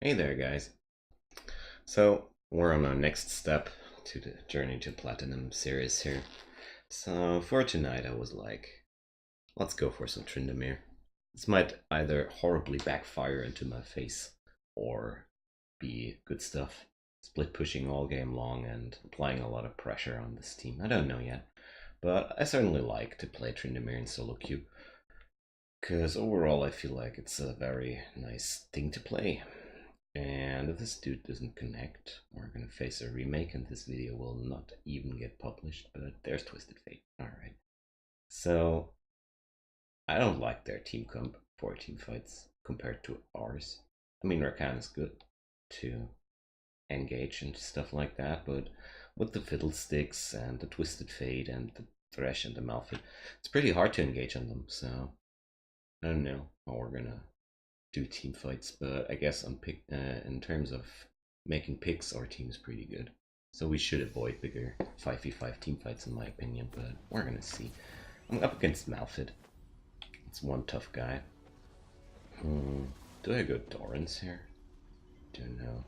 Hey there, guys. So, we're on our next step to the Journey to Platinum series here. So, for tonight, I was like, let's go for some Tryndamere. This might either horribly backfire into my face or be good stuff. Split pushing all game long and applying a lot of pressure on this team. I don't know yet, but I certainly like to play Tryndamere in solo queue because overall I feel like it's a very nice thing to play. And if this dude doesn't connect, we're gonna face a remake and this video will not even get published, but there's Twisted Fate. Alright. So, I don't like their team comp for team fights compared to ours. I mean, Rakan is good to engage and stuff like that, but with the Fiddlesticks and the Twisted Fate and the Thresh and the Malphite, it's pretty hard to engage on them, so I don't know how we're gonna do team fights, but I guess in terms of making picks, our team is pretty good. So we should avoid bigger 5v5 team fights in my opinion, but we're gonna see. I'm up against Malphite. It's one tough guy. Do I go Dorans here? Don't know.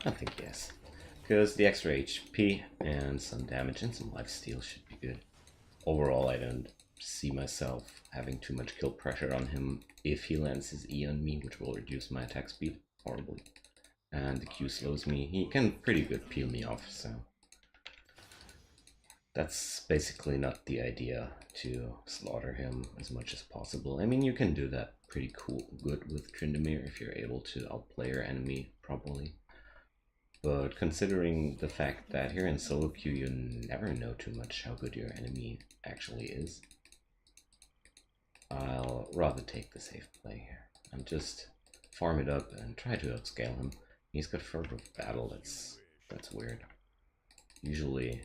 I think yes. Because the extra HP and some damage and some lifesteal should be good. Overall, I don't see myself having too much kill pressure on him if he lands his E on me, which will reduce my attack speed horribly. And the Q slows me. He can pretty good peel me off, so that's basically not the idea, to slaughter him as much as possible. I mean, you can do that pretty good with Tryndamere if you're able to outplay your enemy properly. But considering the fact that here in solo queue you never know too much how good your enemy actually is, I'll rather take the safe play here and just farm it up and try to outscale him. He's got Fervor of Battle. That's weird. Usually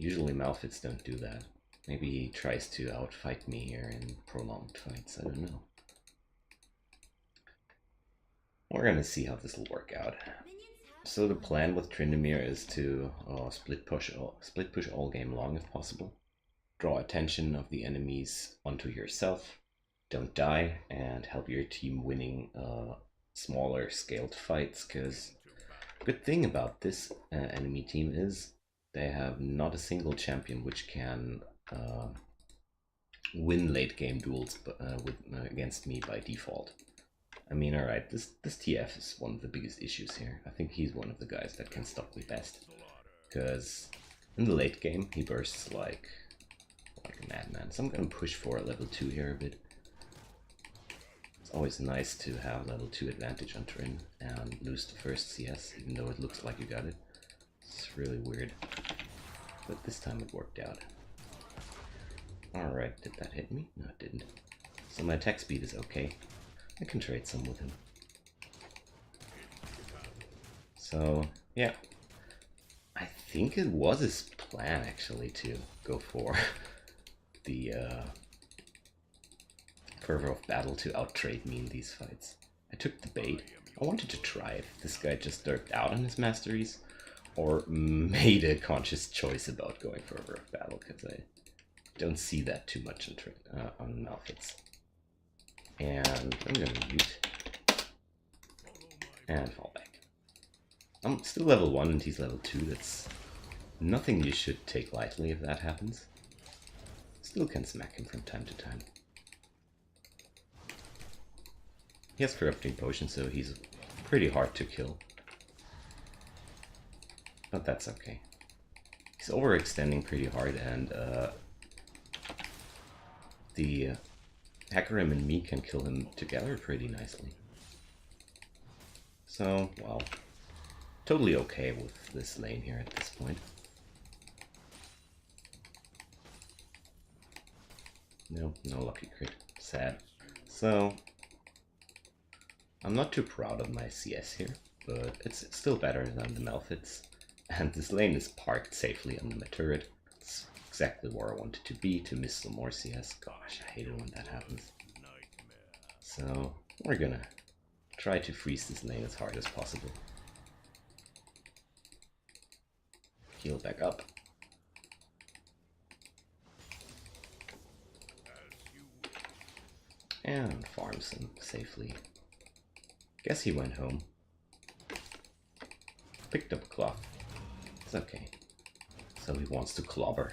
Malphites don't do that. Maybe he tries to outfight me here in prolonged fights. I don't know. We're gonna see how this will work out. So the plan with Tryndamere is to split push all game long if possible. Draw attention of the enemies onto yourself. Don't die and help your team winning smaller scaled fights. Because good thing about this enemy team is they have not a single champion which can win late game duels against me by default. I mean, alright, this TF is one of the biggest issues here. I think he's one of the guys that can stop me best. Because in the late game, he bursts like a madman. So I'm gonna push for level 2 here a bit. It's always nice to have level 2 advantage on Trin and lose the first CS, even though it looks like you got it. It's really weird. But this time it worked out. Alright, did that hit me? No, it didn't. So my attack speed is okay. I can trade some with him. So, yeah. I think it was his plan, actually, to go for the Fervor of Battle to outtrade me in these fights. I took the bait. I wanted to try if this guy just dirked out on his masteries, or made a conscious choice about going Fervor of Battle, because I don't see that too much on Malphites. And I'm gonna mute and fall back. I'm still level 1 and he's level 2. That's nothing you should take lightly if that happens. Still can smack him from time to time. He has Corrupting Potion, so he's pretty hard to kill. But that's okay. He's overextending pretty hard, and the Hecarim and me can kill him together pretty nicely. So, well, totally okay with this lane here at this point. No lucky crit. Sad. So, I'm not too proud of my CS here, but it's still better than the Malphites. And this lane is parked safely under my turret. It's exactly where I wanted to be to miss some more CS. Gosh, I hate it when that happens. So, we're gonna try to freeze this lane as hard as possible. Heal back up. And farm some safely. Guess he went home. Picked up a cloth. It's okay. So he wants to clobber.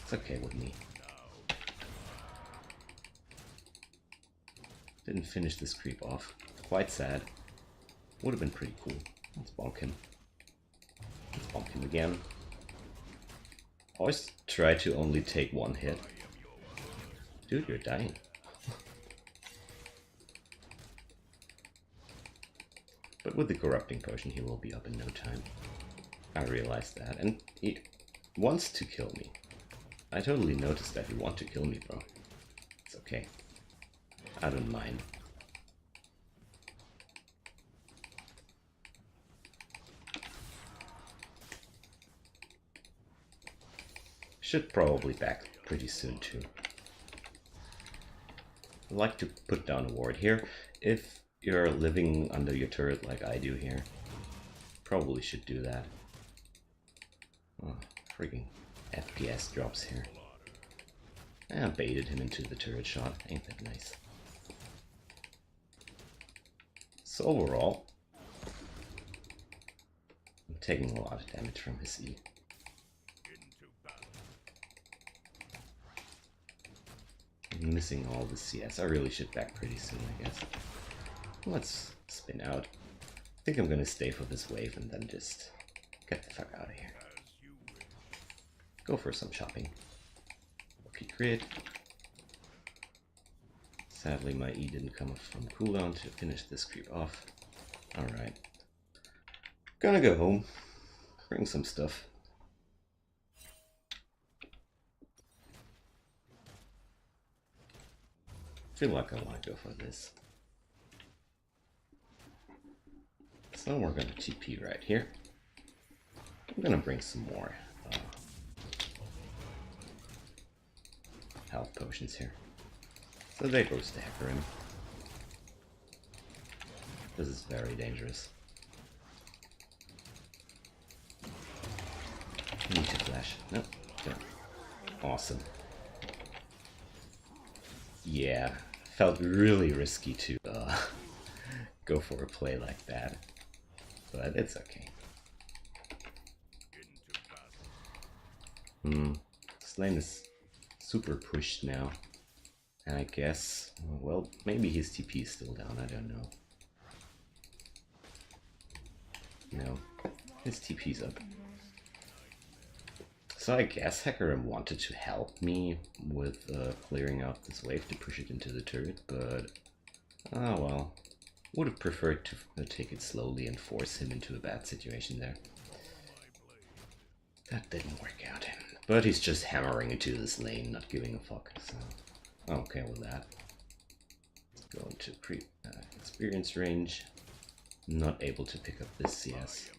It's okay with me. Didn't finish this creep off. Quite sad. Would have been pretty cool. Let's bonk him. Let's bonk him again. Always try to only take one hit. Dude, you're dying. But with the corrupting potion, he will be up in no time. I realized that, and he wants to kill me. I totally noticed that you want to kill me, bro. It's okay. I don't mind. Should probably back pretty soon too. I like to put down a ward here. If you're living under your turret like I do here, probably should do that. Oh, freaking FPS drops here. I baited him into the turret shot. Ain't that nice? So overall, I'm taking a lot of damage from his E. I'm missing all the CS. I really should back pretty soon, I guess. Let's spin out. I think I'm gonna stay for this wave and then just get the fuck out of here. Go for some shopping. Okay, crit. Sadly, my E didn't come from cooldown to finish this creep off. Alright. Gonna go home. Bring some stuff. Feel like I want to go for this. So we're gonna TP right here. I'm gonna bring some more health potions here. So there goes the hacker in. This is very dangerous. I need to flash. Nope. There. Awesome. Yeah, felt really risky to go for a play like that, but it's okay. This lane is super pushed now, and I guess, well, maybe his TP is still down, I don't know. No, his TP's up. So I guess Hecarim wanted to help me with clearing out this wave to push it into the turret, but oh well. Would have preferred to take it slowly and force him into a bad situation there. That didn't work out. But he's just hammering into this lane, not giving a fuck, so I'm okay with that. Let's go into experience range. Not able to pick up this CS.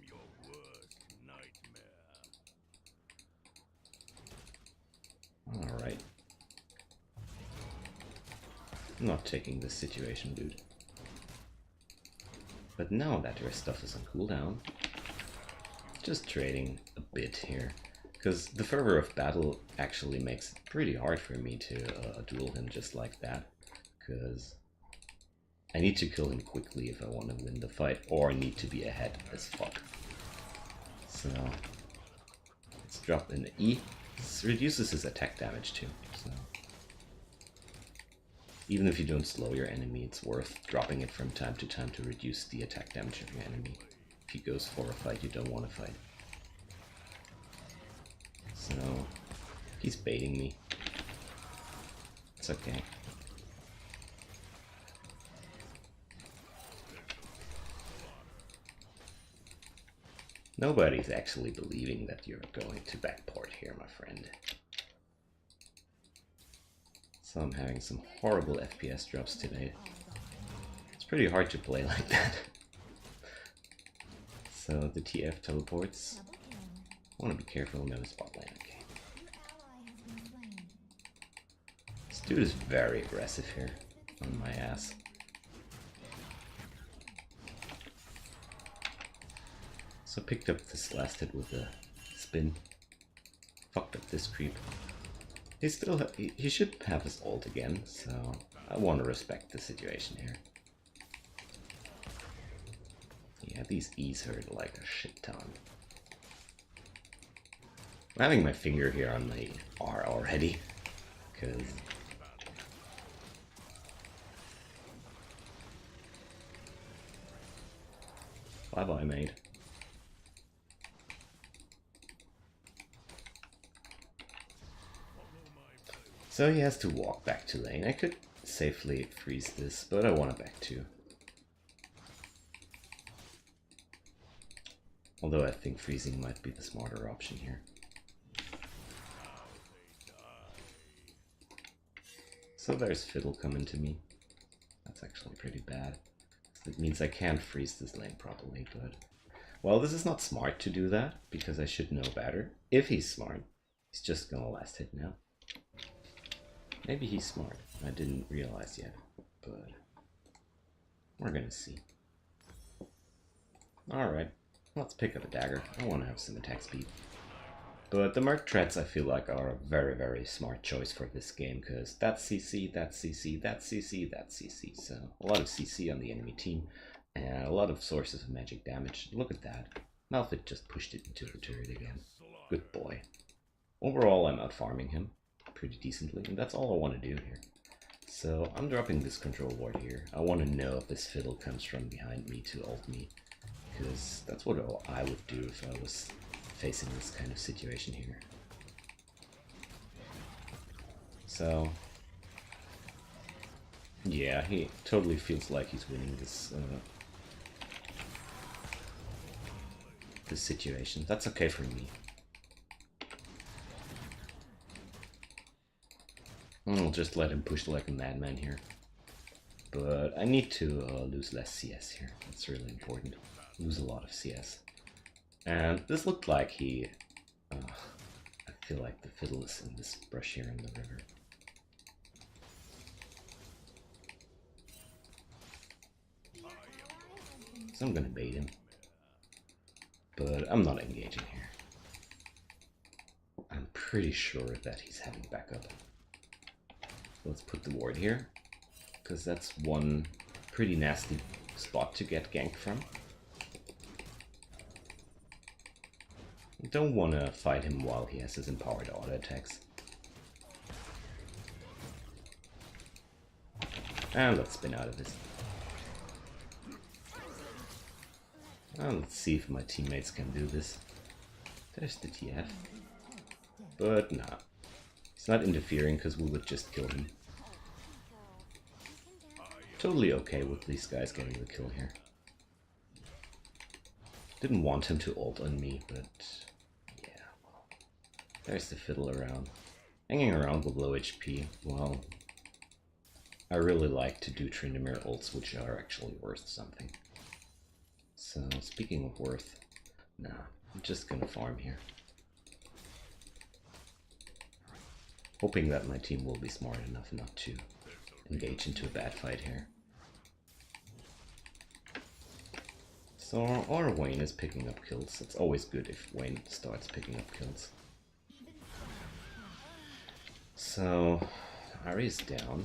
Alright. I'm not taking this situation, dude. But now that your stuff is on cooldown, just trading a bit here. Because the fervor of battle actually makes it pretty hard for me to duel him just like that. Because I need to kill him quickly if I want to win the fight, or I need to be ahead as fuck. So let's drop in the E. This reduces his attack damage too, so even if you don't slow your enemy, it's worth dropping it from time to time to reduce the attack damage of your enemy. If he goes for a fight you don't want to fight. So he's baiting me. It's okay. Nobody's actually believing that you're going to backport here, my friend. So I'm having some horrible FPS drops today. It's pretty hard to play like that. So the TF teleports. I want to be careful, no spotlight, okay. This dude is very aggressive here on my ass. So picked up this last hit with a spin. Fucked up this creep. He still he should have his ult again, so I want to respect the situation here. Yeah, these E's hurt like a shit ton. I'm having my finger here on my R already, because... Bye-bye, mate. So he has to walk back to lane. I could safely freeze this, but I want it back too. Although I think freezing might be the smarter option here. So there's Fiddle coming to me. That's actually pretty bad. It means I can't freeze this lane properly, but... Well, this is not smart to do that, because I should know better. If he's smart, he's just gonna last hit now. Maybe he's smart. I didn't realize yet, but... We're gonna see. Alright, let's pick up a dagger. I want to have some attack speed. But the Merc Treads I feel like are a very, very smart choice for this game, because that's CC, that's CC, that's CC, that's CC. So a lot of CC on the enemy team, and a lot of sources of magic damage. Look at that. Malphite just pushed it into the turret again. Good boy. Overall, I'm out farming him pretty decently, and that's all I want to do here. So I'm dropping this control ward here. I want to know if this Fiddle comes from behind me to ult me, because that's what I would do if I was facing this kind of situation here. So yeah, he totally feels like he's winning this this situation. That's okay for me. I'll just let him push like a madman here. But I need to lose less CS here. That's really important. Lose a lot of CS. And this looked like he... I feel like the Fiddle is in this brush here in the river. So I'm gonna bait him. But I'm not engaging here. I'm pretty sure that he's having backup. Let's put the ward here, because that's one pretty nasty spot to get ganked from. Don't want to fight him while he has his empowered auto attacks. And let's spin out of this. And let's see if my teammates can do this. There's the TF. But nah. He's not interfering because we would just kill him. Totally okay with these guys getting the kill here. Didn't want him to ult on me, but... There's the Fiddle around. Hanging around with low HP, well, I really like to do Tryndamere ults which are actually worth something. So, speaking of worth, nah, I'm just gonna farm here. Hoping that my team will be smart enough not to engage into a bad fight here. So, our Wayne is picking up kills. It's always good if Wayne starts picking up kills. So, Ahri is down.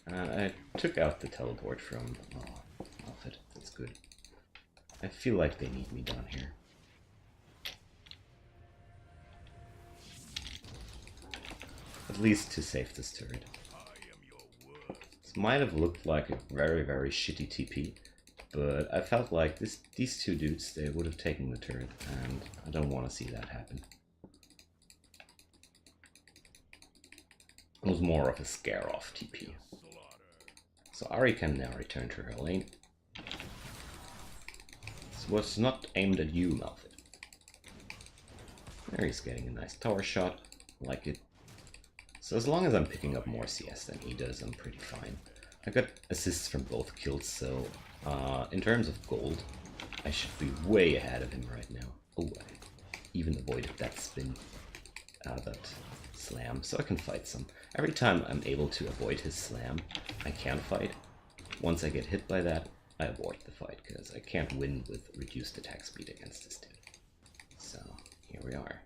I took out the teleport from Malphite. That's good. I feel like they need me down here. At least to save this turret. This might have looked like a very, very shitty TP, but I felt like these two dudes, they would have taken the turret, and I don't want to see that happen. It was more of a scare-off TP. So Ahri can now return to her lane. This was not aimed at you, Malphite. There he's getting a nice tower shot. Like it. So as long as I'm picking up more CS than he does, I'm pretty fine. I got assists from both kills, so in terms of gold, I should be way ahead of him right now. Oh, I even avoided that spin, that slam, so I can fight some. Every time I'm able to avoid his slam, I can fight. Once I get hit by that, I avoid the fight, because I can't win with reduced attack speed against this dude. So, here we are.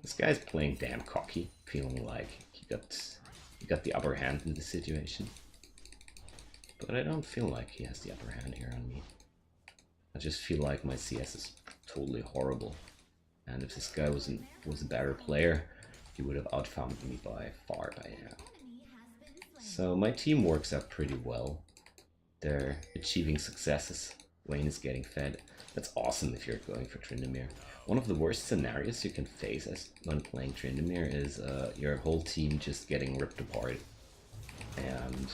This guy's playing damn cocky, feeling like he got the upper hand in the situation. but I don't feel like he has the upper hand here on me. I just feel like my CS is totally horrible. And if this guy was a better player, he would have outfound me by far by now. So my team works out pretty well. They're achieving successes. Wayne is getting fed. That's awesome if you're going for Tryndamere. One of the worst scenarios you can face when playing Tryndamere is your whole team just getting ripped apart. And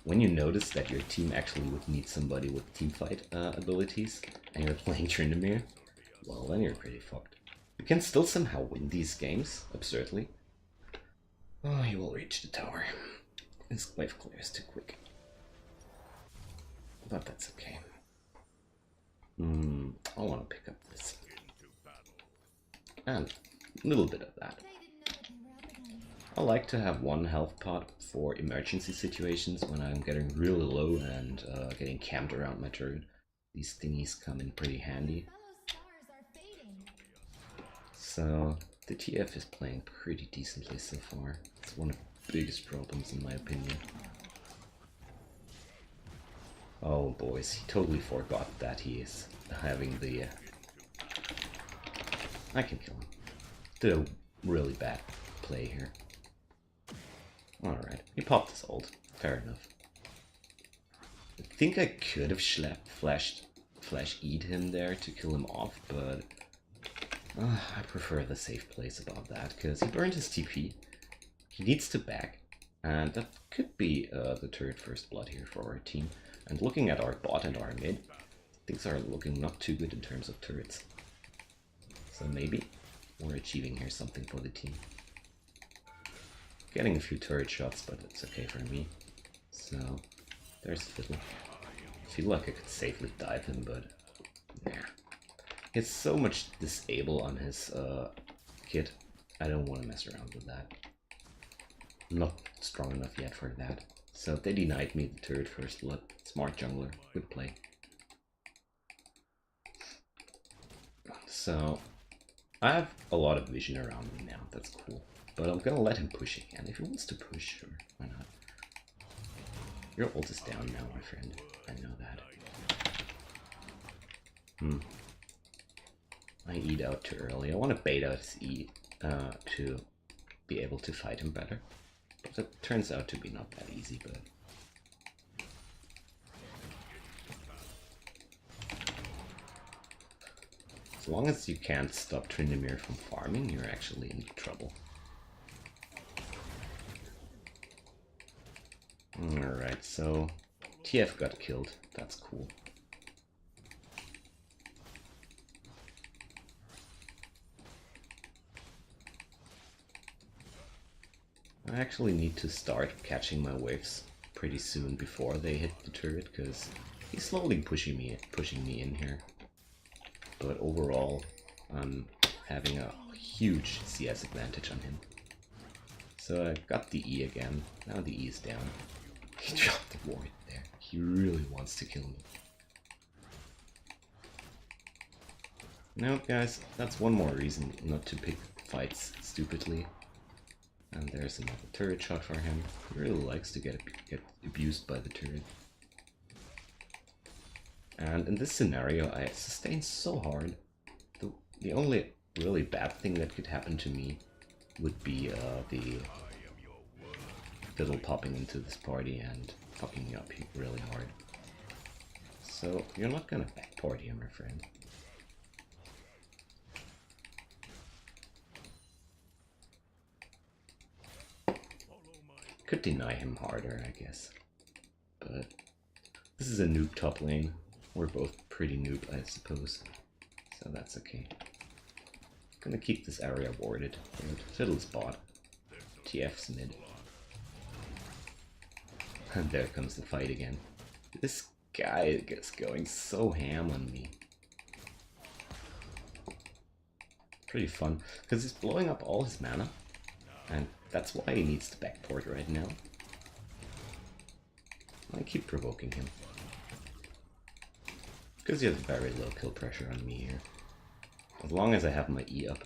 when you notice that your team actually would need somebody with teamfight abilities, and you're playing Tryndamere, well, then you're pretty fucked. You can still somehow win these games, absurdly. Oh, he will reach the tower. His wave clear is too quick. But that's okay. I want to pick up this. And a little bit of that. I like to have one health pot for emergency situations when I'm getting really low and getting camped around my turret. These thingies come in pretty handy. So the TF is playing pretty decently so far. It's one of the biggest problems in my opinion. Oh boys, he totally forgot that he is having the... I can kill him. Did a really bad play here. Alright, he popped his ult. Fair enough. I think I could have flash E'd him there to kill him off, but I prefer the safe plays about that, because he burned his TP. He needs to back, and that could be the turret first blood here for our team. And looking at our bot and our mid, things are looking not too good in terms of turrets. So maybe we're achieving here something for the team. Getting a few turret shots, but it's okay for me. So there's Fiddle. I feel like I could safely dive him, but nah. He has so much disable on his kit. I don't want to mess around with that. I'm not strong enough yet for that. So they denied me the turret first blood. Smart jungler, good play. So I have a lot of vision around me now, that's cool. But I'm gonna let him push again. If he wants to push, sure, why not? Your ult is down now, my friend. I know that. I E'd out too early. I want to bait out his E to be able to fight him better. But it turns out to be not that easy, but... as long as you can't stop Tryndamere from farming, you're actually in trouble. Alright, so TF got killed. That's cool. I actually need to start catching my waves pretty soon before they hit the turret, because he's slowly pushing me in here. But overall, I'm having a huge CS advantage on him. So I got the E again. Now the E is down. He dropped the ward there. He really wants to kill me. Nope, guys, that's one more reason not to pick fights stupidly. And there's another turret shot for him. He really likes to get abused by the turret. And in this scenario, I sustained so hard. The only really bad thing that could happen to me would be the Fiddle popping into this party and fucking me up really hard. So you're not gonna backport here, my friend. Could deny him harder, I guess. But this is a noob top lane. We're both pretty noob, I suppose. So that's okay. Gonna keep this area warded. Fiddle's bot. TF's mid. And there comes the fight again. This guy gets going so ham on me. Pretty fun, because he's blowing up all his mana. And that's why he needs to backport right now. I keep provoking him. Because he has very low kill pressure on me here. As long as I have my E up,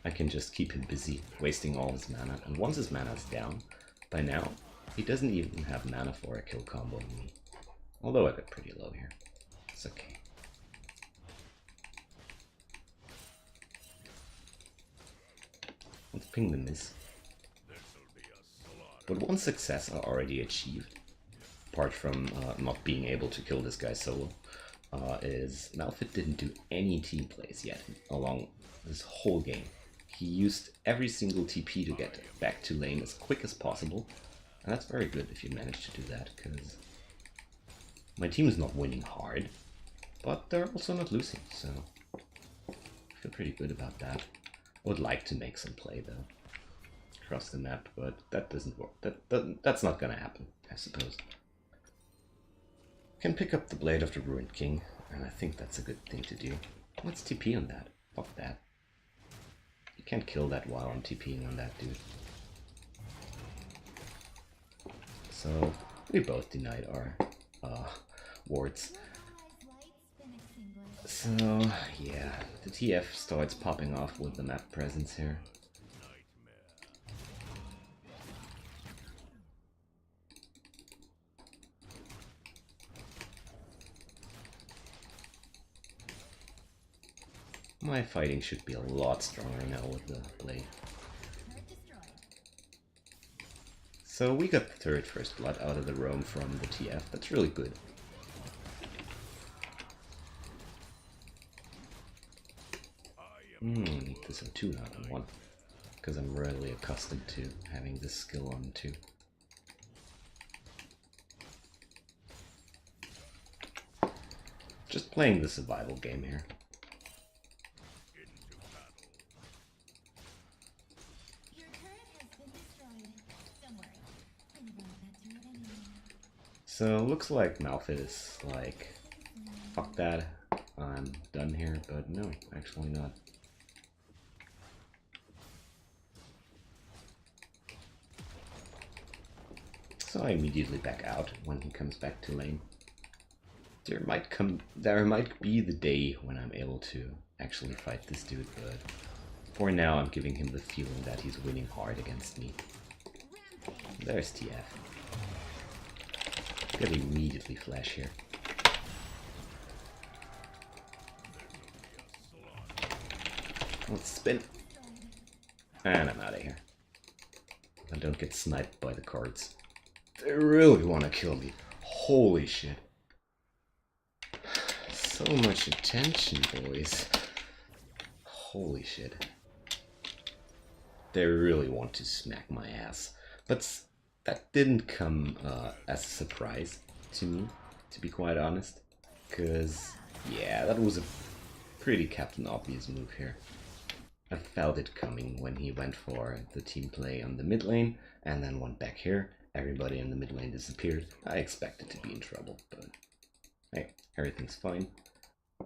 I can just keep him busy, wasting all his mana. And once his mana is down, by now, He doesn't even have mana for a kill combo on me. Although I got pretty low here. It's okay. Let's ping the miss. But one success I already achieved, apart from not being able to kill this guy solo, is Malphite didn't do any team plays yet along this whole game. He used every single TP to get back to lane as quick as possible, and that's very good if you manage to do that, because my team is not winning hard, but they're also not losing, so I feel pretty good about that. I would like to make some play though across the map, but that doesn't work. That's not gonna happen, I suppose. Can pick up the Blade of the Ruined King, and I think that's a good thing to do. Let's TP on that. Fuck that. You can't kill that while I'm TPing on that dude. So we both denied our wards. So yeah, the TF starts popping off with the map presence here. My fighting should be a lot stronger now with the blade. So we got the third first blood out of the roam from the TF. That's really good. Need this on 2, not on 1. Because I'm really accustomed to having this skill on 2. Just playing the survival game here. So looks like Malphite is like, fuck that, I'm done here, but no, actually not. So I immediately back out when he comes back to lane. There might be the day when I'm able to actually fight this dude, but for now I'm giving him the feeling that he's winning hard against me. There's TF. Gotta immediately flash here. Let's spin. And I'm out of here. I don't get sniped by the cards. They really want to kill me. Holy shit. So much attention, boys. Holy shit. They really want to smack my ass. But that didn't come as a surprise to me, to be quite honest. Because, yeah, that was a pretty Captain Obvious move here. I felt it coming when he went for the team play on the mid lane, and then went back here. Everybody in the mid lane disappeared. I expected to be in trouble, but hey, everything's fine.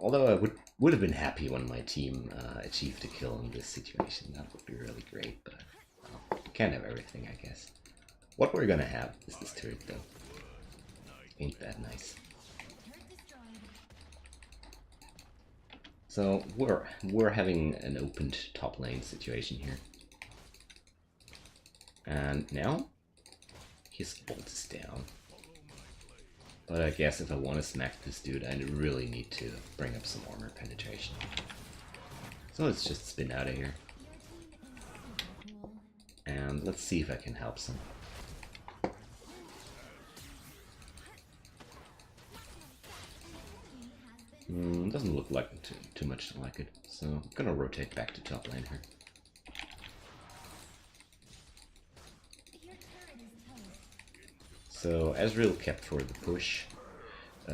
Although I would have been happy when my team achieved a kill in this situation. That would be really great, but well, can't have everything, I guess. What we're gonna have is this turret, though. Ain't that nice? So we're having an opened top lane situation here, and now his bolt is down. But I guess if I want to smack this dude, I really need to bring up some armor penetration. So let's just spin out of here, and let's see if I can help some. Doesn't look like too much to like it, so I'm gonna rotate back to top lane here. So Ezreal kept for the push,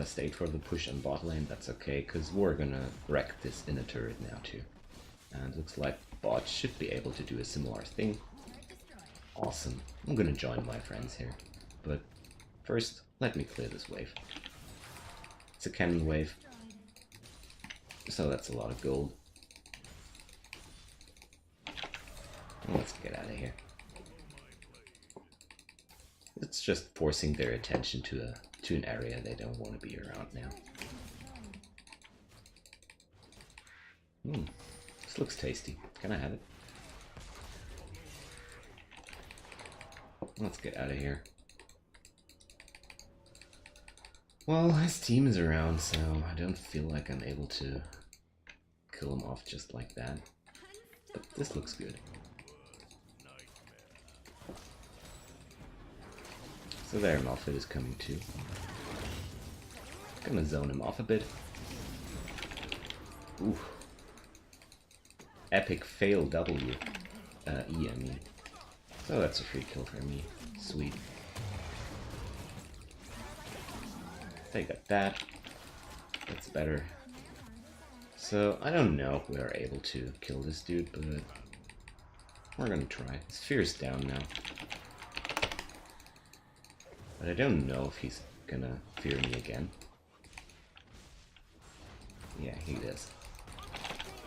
stayed for the push on bot lane. That's okay, because we're gonna wreck this inner turret now too. And looks like bot should be able to do a similar thing. Awesome. I'm gonna join my friends here, but first let me clear this wave. It's a cannon wave. So that's a lot of gold. Let's get out of here. It's just forcing their attention to an area they don't want to be around now. This looks tasty. Can I have it? Let's get out of here. Well, his team is around, so I don't feel like I'm able to kill him off just like that. But this looks good. So there, Malphite is coming too. Gonna zone him off a bit. Ooh. Epic fail W. E, I mean. So that's a free kill for me. Sweet. They got that. That's better. So, I don't know if we are able to kill this dude, but we're gonna try. His fear's down now. But I don't know if he's gonna fear me again. Yeah, he does.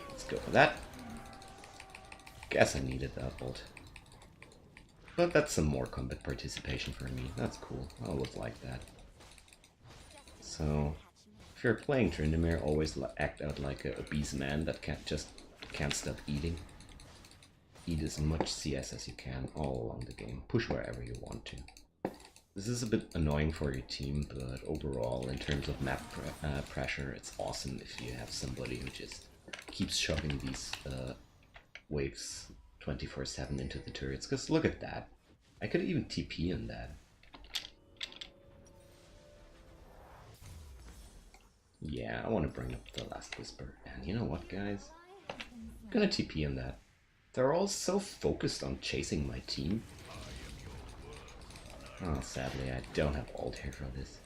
Let's go for that. Guess I needed that ult. But that's some more combat participation for me. That's cool. I always like that. So, if you're playing Tryndamere, always act out like a obese man that can't stop eating. Eat as much CS as you can all along the game. Push wherever you want to. This is a bit annoying for your team, but overall, in terms of map pressure, it's awesome if you have somebody who just keeps shoving these waves 24/7 into the turrets. Because look at that. I could even TP in that. Yeah, I want to bring up the last whisper. And you know what, guys? I'm gonna TP in that. They're all so focused on chasing my team. Oh, sadly, I don't have ult here for this.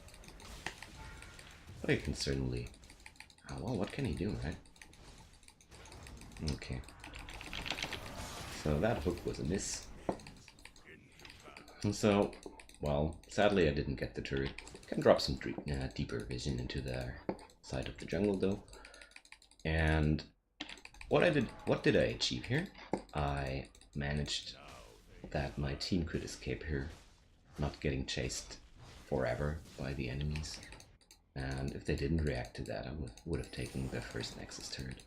But I can certainly... Oh, well, what can he do, right? Okay. So that hook was a miss. And so, well, sadly I didn't get the turret. Can drop some deeper vision into the side of the jungle, though. And what did I achieve here? I managed that my team could escape here, not getting chased forever by the enemies. And if they didn't react to that, I would have taken the first Nexus turret,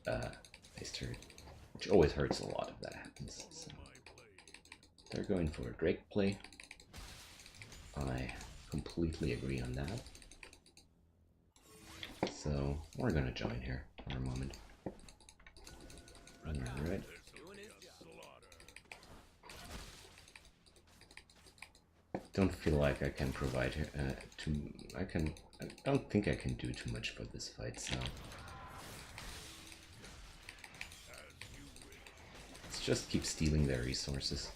base turret, which always hurts a lot if that happens. So they're going for a Drake play. I completely agree on that. So we're gonna join here for a moment. Alright. Don't feel like I can provide here I don't think I can do too much for this fight, so let's just keep stealing their resources.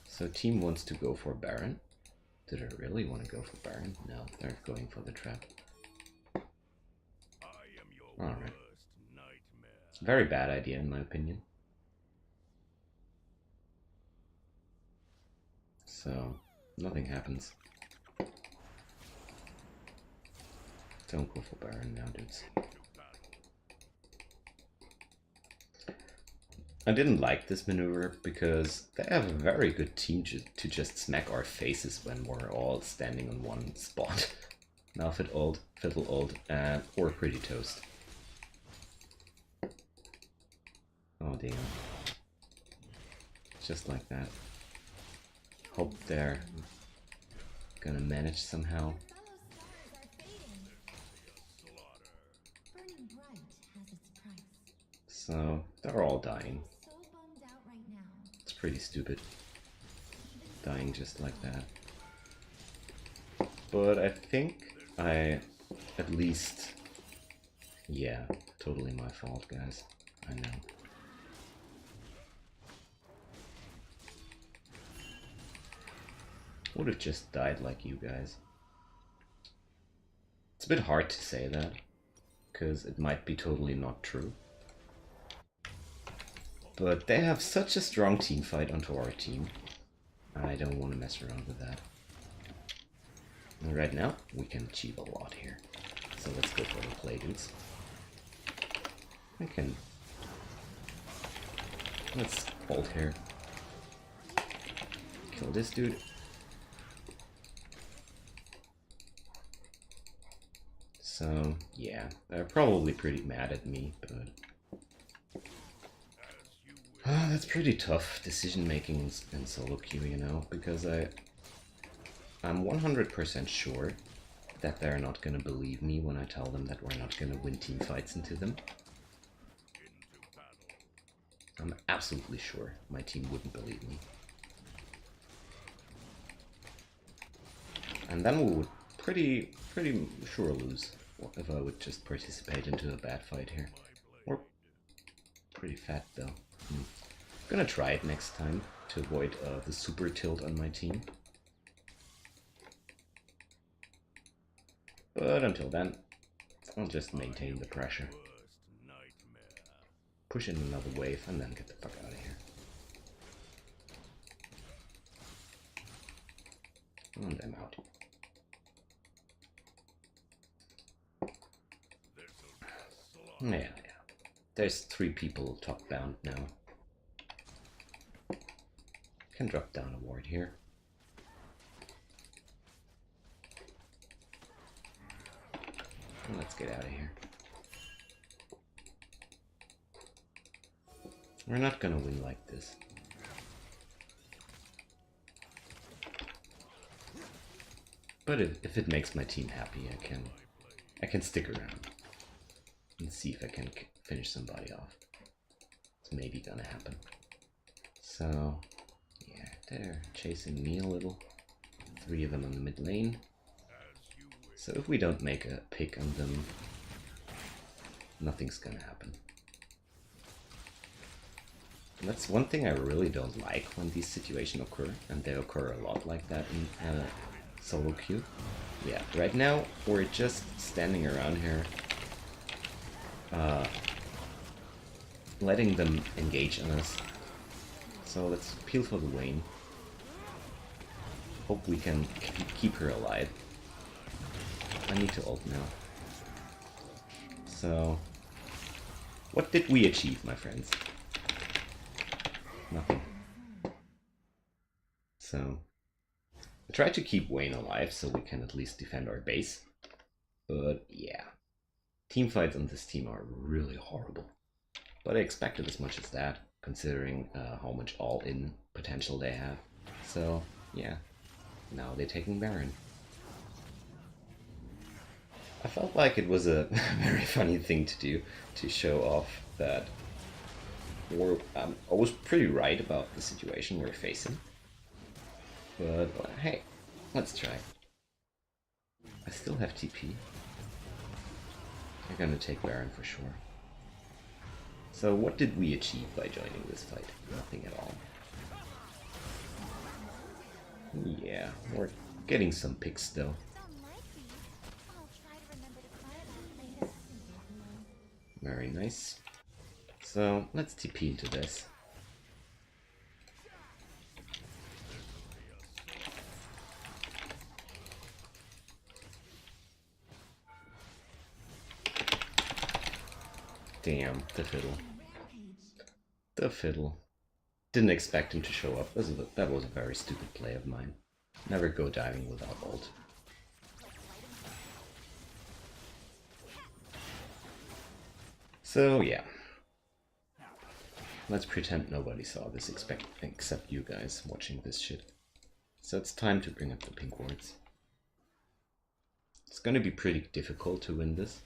So team wants to go for Baron. Did I really want to go for Baron? No, they're going for the trap. Alright. Very bad idea in my opinion. So, nothing happens. Don't go for Baron now, dudes. I didn't like this maneuver because they have a very good team to just smack our faces when we're all standing on one spot. Malphite ult, Fiddle ult, and we're pretty toast. Oh damn. Just like that. Hope they're gonna manage somehow. So, they're all dying. It's pretty stupid. Dying just like that. But I think I at least... Yeah, totally my fault, guys. I know. Would have just died like you guys. It's a bit hard to say that, because it might be totally not true. But they have such a strong team fight onto our team. I don't want to mess around with that. And right now, we can achieve a lot here. So let's go for the play, dudes. Let's ult here. Kill this dude. So, yeah, they're probably pretty mad at me, but... that's pretty tough decision making in solo queue, you know, because I'm 100% sure that they're not gonna believe me when I tell them that we're not gonna win team fights into them. I'm absolutely sure my team wouldn't believe me. And then we would pretty sure lose if I would just participate into a bad fight here. We're pretty fat though. I'm gonna try it next time to avoid the super tilt on my team. But until then, I'll just maintain the pressure. Push in another wave and then get the fuck out of here. And I'm out. Yeah. There's 3 people top bound now. Can drop down a ward here. Let's get out of here. We're not gonna win like this. But if it makes my team happy, I can stick around and see if I can finish somebody off. It's maybe gonna happen. So yeah, they're chasing me a little. 3 of them on the mid lane. So if we don't make a pick on them, nothing's gonna happen. And that's one thing I really don't like when these situations occur, and they occur a lot like that in solo queue. Yeah, right now we're just standing around here, letting them engage on us. So let's peel for the Vayne. Hope we can keep her alive. I need to ult now. So, what did we achieve, my friends? Nothing. So, I tried to keep Vayne alive so we can at least defend our base. But yeah, team fights on this team are really horrible. But I expected as much as that, considering how much all-in potential they have. So yeah, now they're taking Baron. I felt like it was a very funny thing to do, to show off that I was pretty right about the situation we're facing. But hey, let's try. I still have TP. They're gonna take Baron for sure. So what did we achieve by joining this fight? Nothing at all. Yeah, we're getting some picks though. Very nice. So let's TP into this. Damn, the fiddle. The fiddle. Didn't expect him to show up. That was a very stupid play of mine. Never go diving without ult. So yeah. Let's pretend nobody saw this except you guys watching this shit. So it's time to bring up the pink wards. It's gonna be pretty difficult to win this.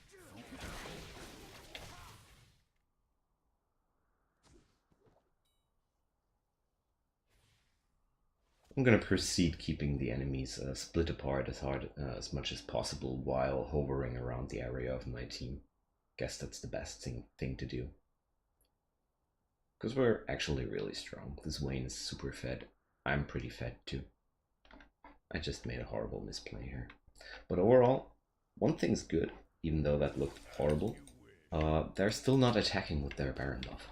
I'm gonna proceed keeping the enemies split apart as much as possible while hovering around the area of my team. Guess that's the best thing to do. Because we're actually really strong. This Vayne is super fed. I'm pretty fed too. I just made a horrible misplay here. But overall, one thing's good, even though that looked horrible. They're still not attacking with their Baron buff.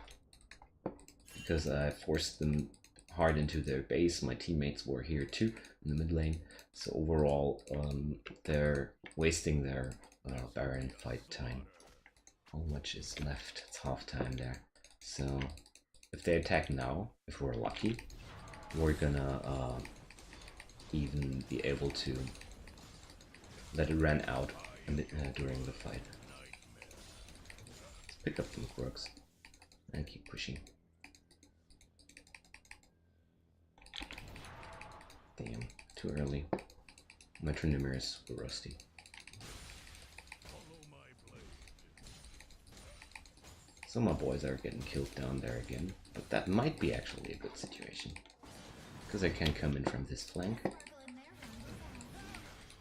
Because I forced them hard into their base. My teammates were here too in the mid lane. So overall, they're wasting their Baron fight time. How much is left? It's half time there. So if they attack now, if we're lucky, we're gonna even be able to let it run out during the fight. Let's pick up the Rooks and keep pushing. Damn, too early. My Tryndamere is super rusty. So my boys are getting killed down there again, but that might be actually a good situation. Because I can come in from this flank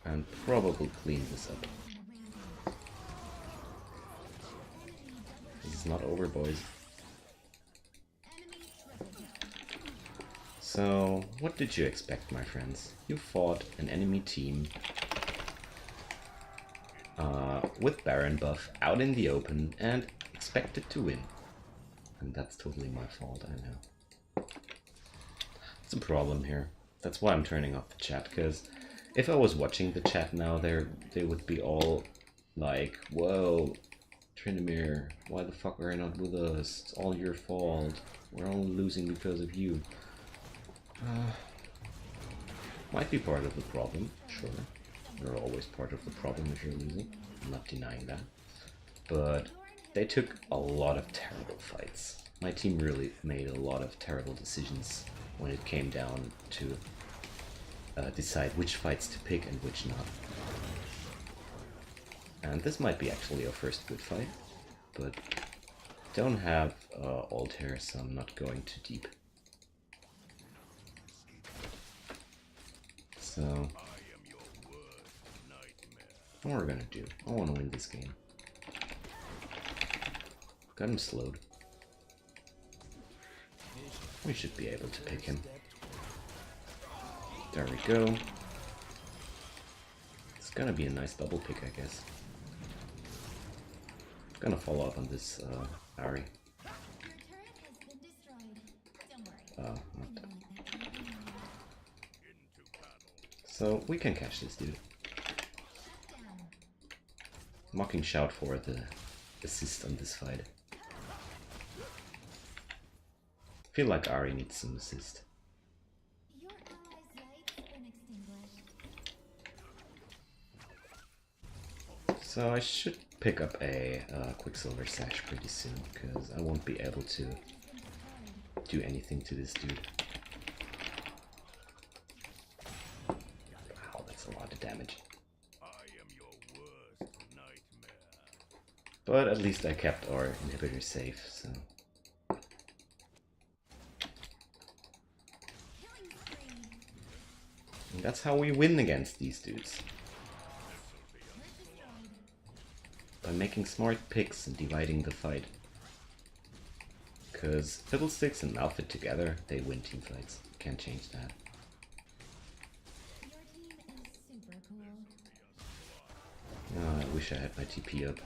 and probably clean this up. This is not over, boys. So, what did you expect, my friends? You fought an enemy team with Baron buff out in the open and expected to win. And that's totally my fault, I know. It's a problem here. That's why I'm turning off the chat, because if I was watching the chat now, they would be all like, whoa, Tryndamere, why the fuck are you not with us? It's all your fault. We're all losing because of you. Might be part of the problem, sure. You're always part of the problem if you're losing. I'm not denying that. But they took a lot of terrible fights. My team really made a lot of terrible decisions when it came down to decide which fights to pick and which not. And this might be actually our first good fight, but don't have ult here, so I'm not going too deep. So, what we're gonna do, I want to win this game. Got him slowed. We should be able to pick him. There we go. It's gonna be a nice double pick, I guess. Gonna follow up on this Ari. Oh, not that. So we can catch this dude. Mocking shout for the assist on this fight. Feel like Ari needs some assist. So I should pick up a Quicksilver Sash pretty soon, because I won't be able to do anything to this dude. Wow, that's a lot of damage. But at least I kept our inhibitor safe, so... And that's how we win against these dudes. By making smart picks and dividing the fight. Because Fiddlesticks and Malphite together, they win team fights. Can't change that. Oh, I wish I had my TP up.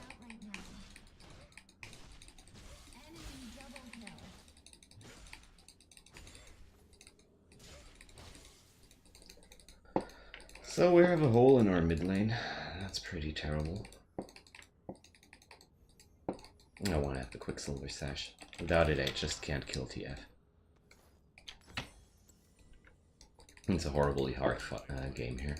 So we have a hole in our mid lane. That's pretty terrible. I want to have the Quicksilver Sash. Without it, I just can't kill TF. It's a horribly hard game here.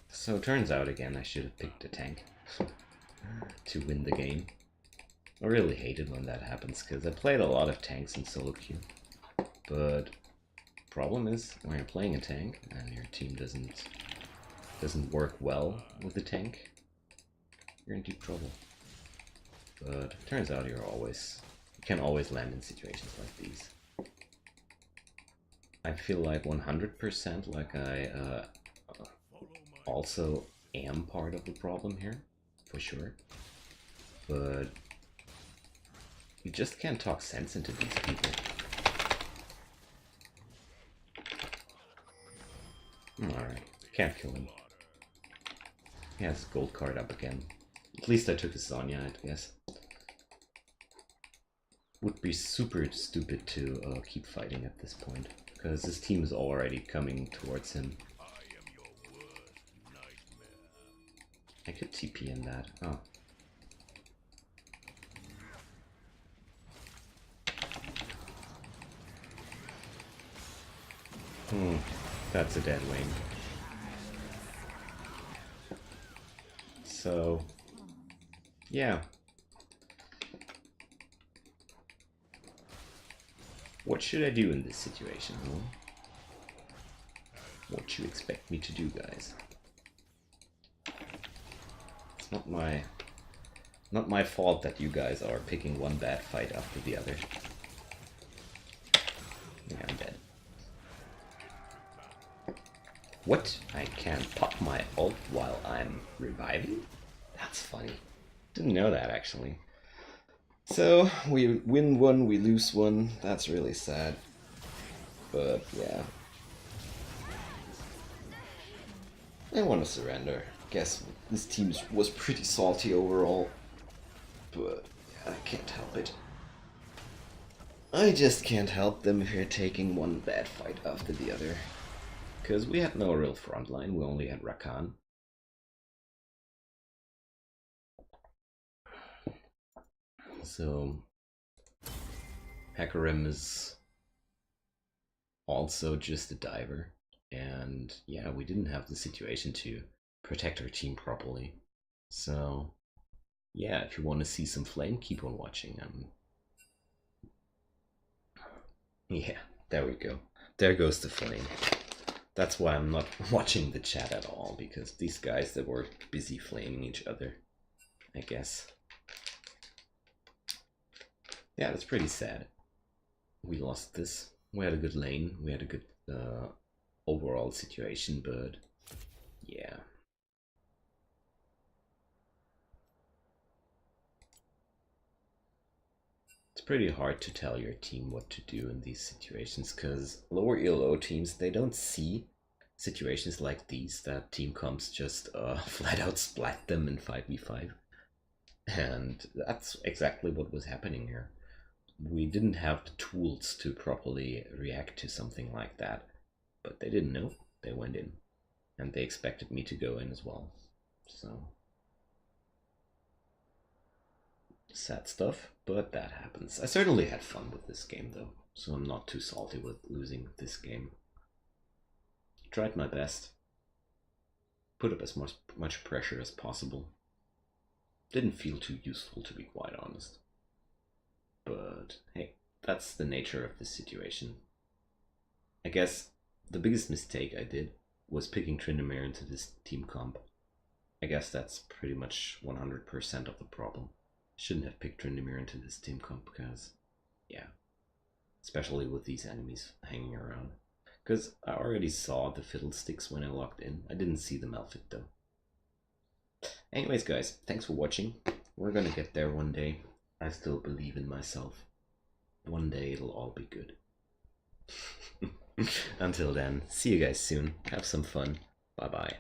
So it turns out again I should have picked a tank to win the game. I really hate it when that happens, because I played a lot of tanks in solo queue. But problem is, when you're playing a tank and your team doesn't work well with the tank, you're in deep trouble. But it turns out you can always land in situations like these. I feel like 100% like I also am part of the problem here, for sure. But you just can't talk sense into these people. Alright, can't kill him. He has gold card up again. At least I took a Sonya, I guess. Would be super stupid to keep fighting at this point, because his team is already coming towards him. I could TP in that. Oh. That's a dead wing. So, yeah, What should I do in this situation, huh? What you expect me to do, guys? It's not my fault that you guys are picking one bad fight after the other. Yeah, I'm dead. What? I can't pop my ult while I'm reviving? That's funny. Didn't know that, actually. So, we win one, we lose one. That's really sad. But, yeah. I want to surrender. Guess this team was pretty salty overall. But, yeah, I can't help it. I just can't help them if you're taking one bad fight after the other. Because we had no real front line, we only had Rakan. So, Hecarim is also just a diver. And yeah, we didn't have the situation to protect our team properly. So, yeah, if you want to see some flame, keep on watching. Yeah, there we go. There goes the flame. That's why I'm not watching the chat at all, because these guys that were busy flaming each other, I guess. Yeah, that's pretty sad. We lost this. We had a good lane, we had a good overall situation, but yeah. It's pretty hard to tell your team what to do in these situations, because lower ELO teams, they don't see situations like these, that team comps just flat out splat them in 5v5. And that's exactly what was happening here. We didn't have the tools to properly react to something like that, but they didn't know. They went in, and they expected me to go in as well. So sad stuff, but that happens. I certainly had fun with this game though, so I'm not too salty with losing this game. Tried my best. Put up as much pressure as possible. Didn't feel too useful, to be quite honest. But hey, that's the nature of this situation. I guess the biggest mistake I did was picking Tryndamere into this team comp. I guess that's pretty much 100% of the problem. Shouldn't have picked Tryndamere into this team comp because, yeah, especially with these enemies hanging around. Because I already saw the fiddlesticks when I logged in. I didn't see the Malphite though. Anyways, guys, thanks for watching. We're gonna get there one day. I still believe in myself. One day it'll all be good. Until then, see you guys soon. Have some fun. Bye bye.